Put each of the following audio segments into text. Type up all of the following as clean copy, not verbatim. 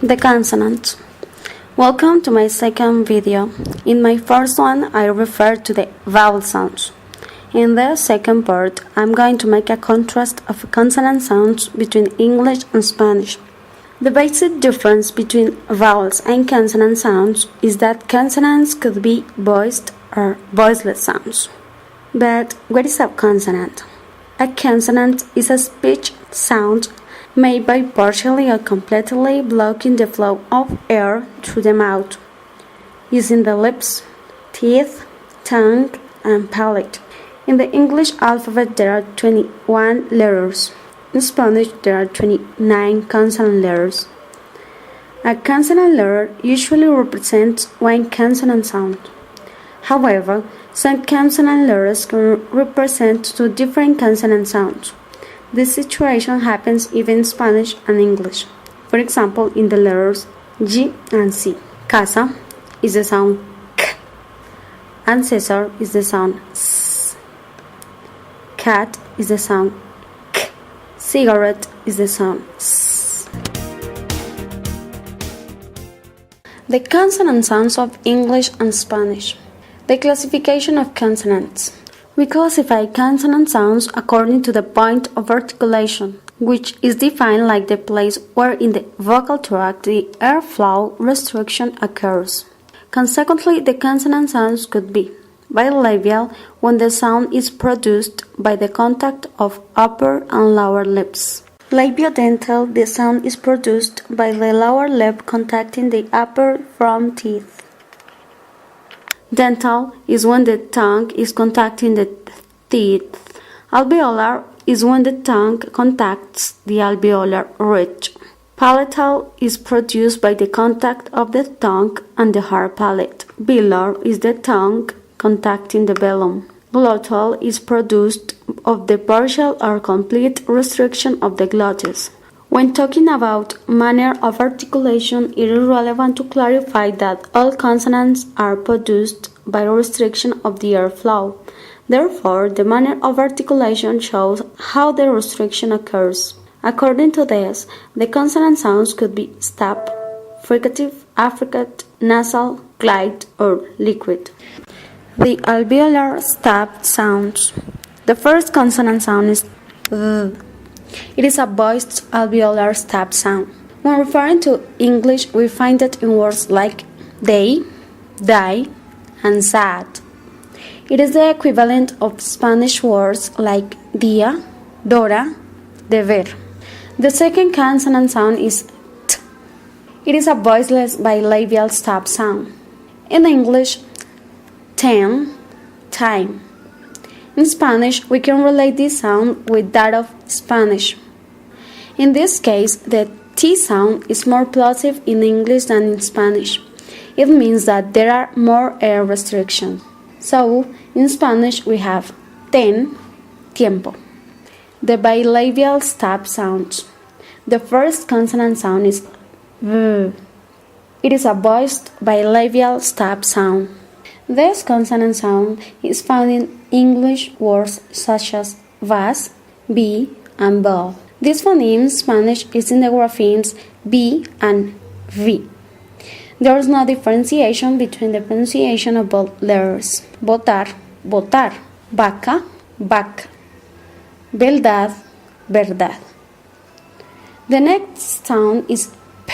The consonants. Welcome to my second video. In my first one, I referred to the vowel sounds. In the second part, I'm going to make a contrast of consonant sounds between English and Spanish. The basic difference between vowels and consonant sounds is that consonants could be voiced or voiceless sounds. But what is a consonant? A consonant is a speech sound made by partially or completely blocking the flow of air through the mouth, using the lips, teeth, tongue, and palate. In the English alphabet there are 21 letters. In Spanish there are 29 consonant letters. A consonant letter usually represents one consonant sound. However, some consonant letters can represent two different consonant sounds. This situation happens even in Spanish and English. For example, in the letters G and C. Casa is the sound K, and Cesar is the sound S. Cat is the sound K. Cigarette is the sound S. The consonant sounds of English and Spanish. The classification of consonants. We classify consonant sounds according to the point of articulation, which is defined like the place where in the vocal tract the airflow restriction occurs. Consequently, the consonant sounds could be bilabial when the sound is produced by the contact of upper and lower lips. Labiodental, the sound is produced by the lower lip contacting the upper front teeth. Dental is when the tongue is contacting the teeth. Alveolar is when the tongue contacts the alveolar ridge. Palatal is produced by the contact of the tongue and the hard palate. Velar is the tongue contacting the velum. Glottal is produced of the partial or complete restriction of the glottis. When talking about manner of articulation, it is relevant to clarify that all consonants are produced by restriction of the airflow. Therefore, the manner of articulation shows how the restriction occurs. According to this, the consonant sounds could be stop, fricative, affricate, nasal, glide, or liquid. The alveolar stop sounds. The first consonant sound is It is a voiced alveolar stop sound. When referring to English, we find it in words like they, die, and sad. It is the equivalent of Spanish words like dia, dora, deber. The second consonant sound is t. It is a voiceless bilabial stop sound. In English, ten, time. In Spanish, we can relate this sound with that of Spanish. In this case, the T sound is more plosive in English than in Spanish. It means that there are more air restrictions. So, in Spanish, we have ten, tiempo. The bilabial stop sounds. The first consonant sound is v. It is a voiced bilabial stop sound. This consonant sound is found in English words such as vas, be, and ball. This phoneme in Spanish is in the graphemes B and V. There is no differentiation between the pronunciation of both letters. Votar, votar. Vaca, vaca. Verdad, verdad. The next sound is P.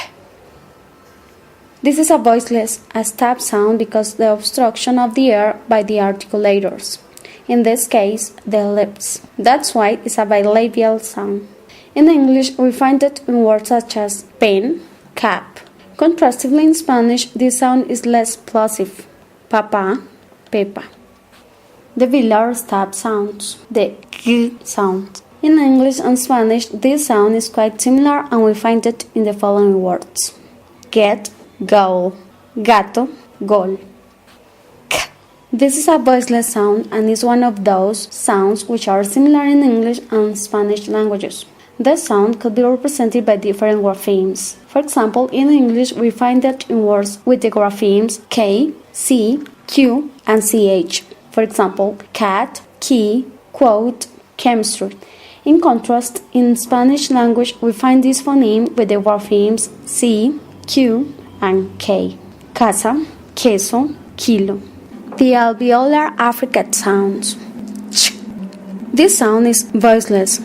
This is a voiceless, a stop sound because the obstruction of the air by the articulators. In this case, the lips. That's why it's a bilabial sound. In English, we find it in words such as pen, cap. Contrastively, in Spanish, this sound is less plosive. Papa, pepa. The velar stop sounds. The g sound. In English and Spanish, this sound is quite similar and we find it in the following words. Get, goal. Gato, gol. This is a voiceless sound and is one of those sounds which are similar in English and Spanish languages. This sound could be represented by different graphemes. For example, in English we find it in words with the graphemes K, C, Q, and CH. For example, cat, key, quote, chemistry. In contrast, in Spanish language we find this phoneme with the graphemes C, Q and K. Casa, queso, kilo. The alveolar affricate sounds. Ch. This sound is voiceless.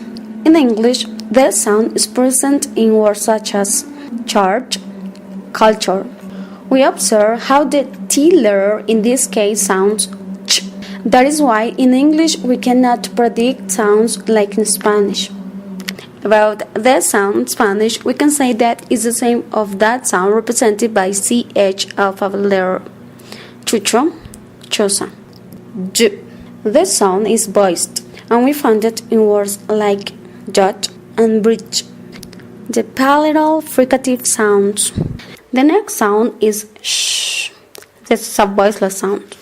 In English, this sound is present in words such as church, culture. We observe how the T letter in this case sounds ch. That is why in English we cannot predict sounds like in Spanish. About the sound in Spanish, we can say that it's the same of that sound represented by CH alphabet letter. Chucho, chosa. J. This sound is voiced, and we find it in words like judge and bridge. The palatal fricative sounds. The next sound is sh. This is a voiceless sound.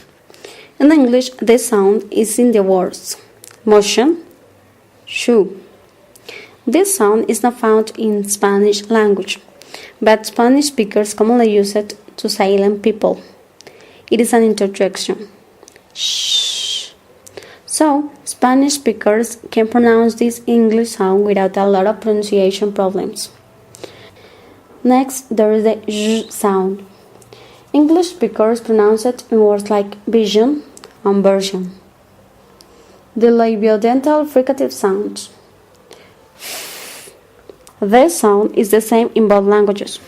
In English, this sound is in the words motion, shoe. This sound is not found in Spanish language, but Spanish speakers commonly use it to silent people. It is an interjection. Shh. So, Spanish speakers can pronounce this English sound without a lot of pronunciation problems. Next, there is the j sound. English speakers pronounce it in words like vision and version. The labiodental fricative sounds. This sound is the same in both languages.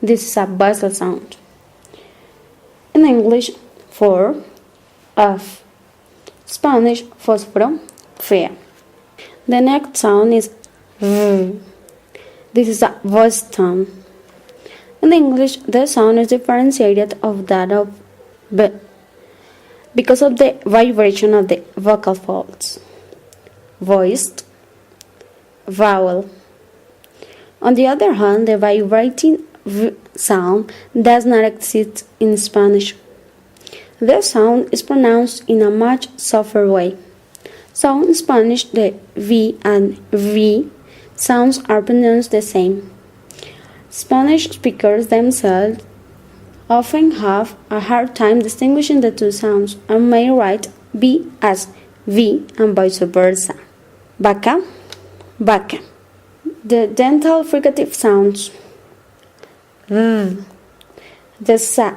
This is a voiceless sound. In English, for, of. Spanish, fósforo, fea. The next sound is v. This is a voice sound. In English, the sound is differentiated of that of b because of the vibration of the vocal folds. Voiced, vowel. On the other hand, the vibrating v sound does not exist in Spanish. The sound is pronounced in a much softer way. So in Spanish, the V and V sounds are pronounced the same. Spanish speakers themselves often have a hard time distinguishing the two sounds and may write V as V and vice versa. Vaca, vaca. The dental fricative sounds. The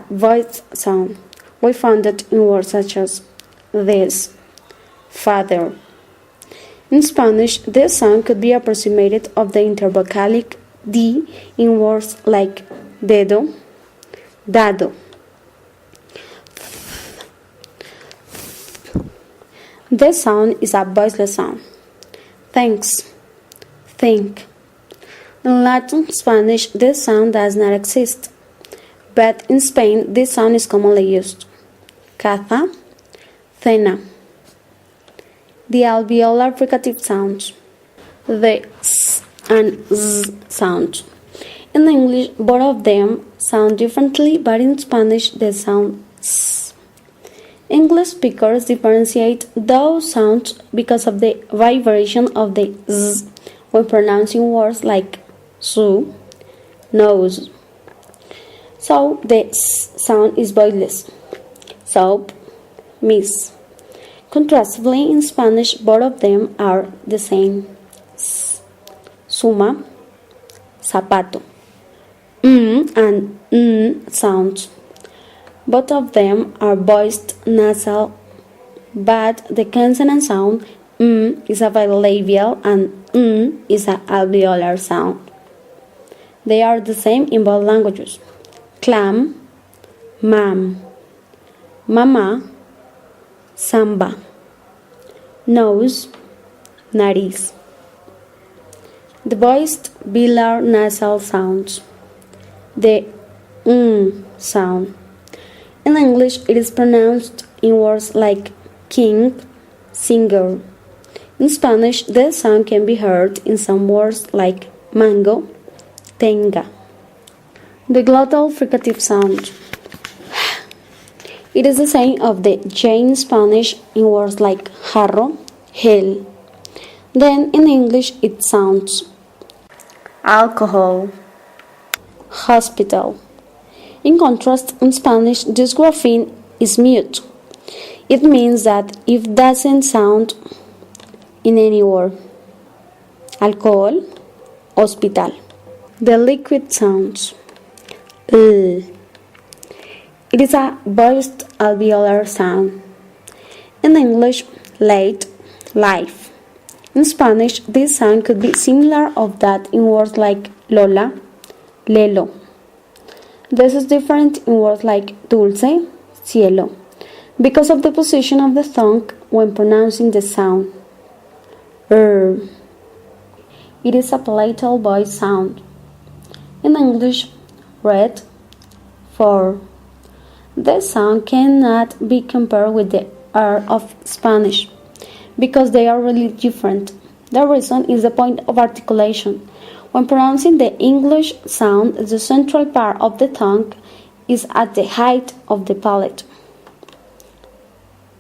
voice sound. We found it in words such as this, father. In Spanish, this sound could be approximated of the intervocalic D in words like dedo, dado. This sound is a voiceless sound. Thanks, think. In Latin Spanish, this sound does not exist, but in Spain, this sound is commonly used. Caza, cena. The alveolar fricative sounds. The s and z sounds. In English, both of them sound differently, but in Spanish, they sound s. English speakers differentiate those sounds because of the vibration of the z when pronouncing words like su, nose. So the s sound is voiceless. Soap, miss. Contrastively, in Spanish, both of them are the same. S, suma, zapato. And sounds. Both of them are voiced nasal, but the consonant sound is a bilabial and is an alveolar sound. They are the same in both languages. Clam, mam. Mama, samba. Nose, nariz. The voiced velar nasal sounds. The sound. In English, it is pronounced in words like king, singer. In Spanish, the sound can be heard in some words like mango, tenga. The glottal fricative sound. It is the same of the J in Spanish in words like jarro, hell. Then in English it sounds alcohol, hospital. In contrast, in Spanish this grapheme is mute. It means that it doesn't sound in any word. Alcohol, hospital. The liquid sounds. L. It is a voiced alveolar sound. In English, late, life. In Spanish, this sound could be similar of that in words like Lola, Lelo. This is different in words like dulce, cielo, because of the position of the tongue when pronouncing the sound. It is a palatal voice sound. In English, red, for. This sound cannot be compared with the R of Spanish because they are really different. The reason is the point of articulation. When pronouncing the English sound, the central part of the tongue is at the height of the palate.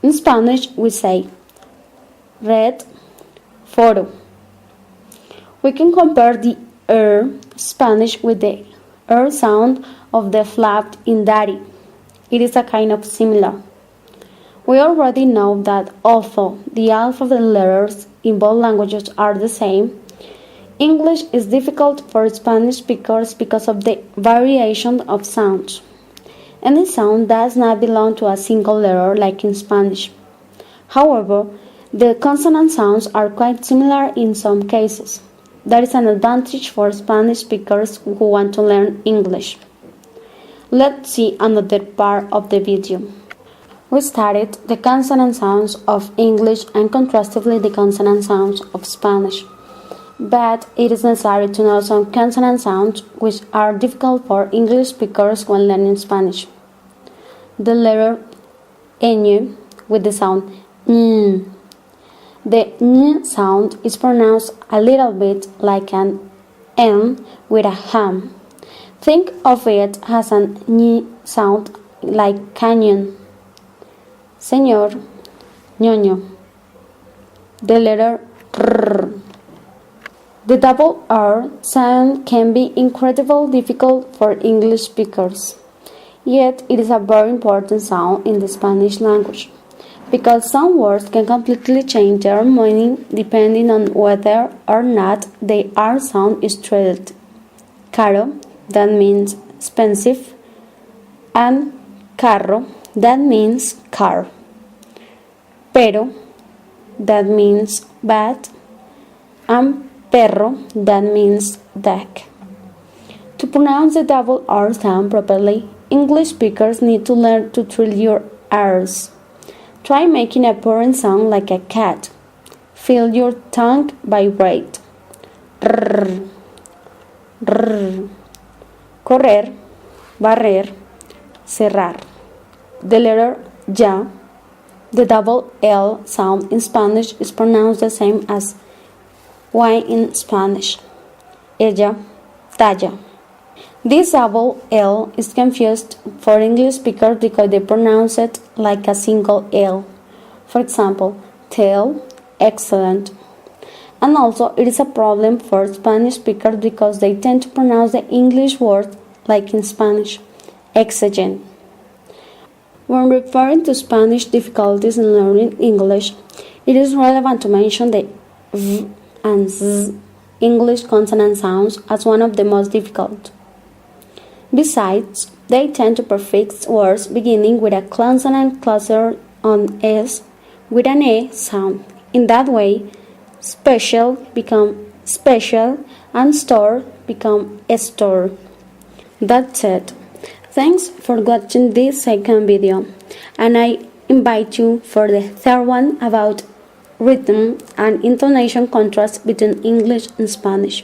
In Spanish, we say red, foro. We can compare the Spanish with the sound of the flap in daddy. It is a kind of similar. We already know that although the alphabet letters in both languages are the same, English is difficult for Spanish speakers because of the variation of sounds. Any sound does not belong to a single letter like in Spanish. However, the consonant sounds are quite similar in some cases. That is an advantage for Spanish speakers who want to learn English. Let's see another part of the video. We studied the consonant sounds of English and contrastively the consonant sounds of Spanish. But it is necessary to know some consonant sounds which are difficult for English speakers when learning Spanish. The letter ñ with the sound n. The n sound is pronounced a little bit like an N with a ham. Think of it as an ñ sound like canyon. Señor, ñoño. The letter R. The double R sound can be incredibly difficult for English speakers. Yet it is a very important sound in the Spanish language, because some words can completely change their meaning depending on whether or not the R sound is treated. Caro, that means expensive, and carro, that means car. Pero, that means bad, and perro, that means dog. To pronounce the double R sound properly, English speakers need to learn to trill your R's. Try making a purring sound like a cat. Feel your tongue vibrate. Rrr, rrr. Correr, barrer, cerrar. The letter ya, the double L sound in Spanish is pronounced the same as Y in Spanish. Ella, talla. This double L is confused for English speakers because they pronounce it like a single L. For example, tell, excellent. And also it is a problem for Spanish speakers because they tend to pronounce the English word like in Spanish, exigent. When referring to Spanish difficulties in learning English, it is relevant to mention the V and Z English consonant sounds as one of the most difficult. Besides, they tend to prefix words beginning with a consonant closer on S with an E sound. In that way, special become special and store become store. That's it. Thanks for watching this second video, and I invite you for the third one about rhythm and intonation contrast between English and Spanish.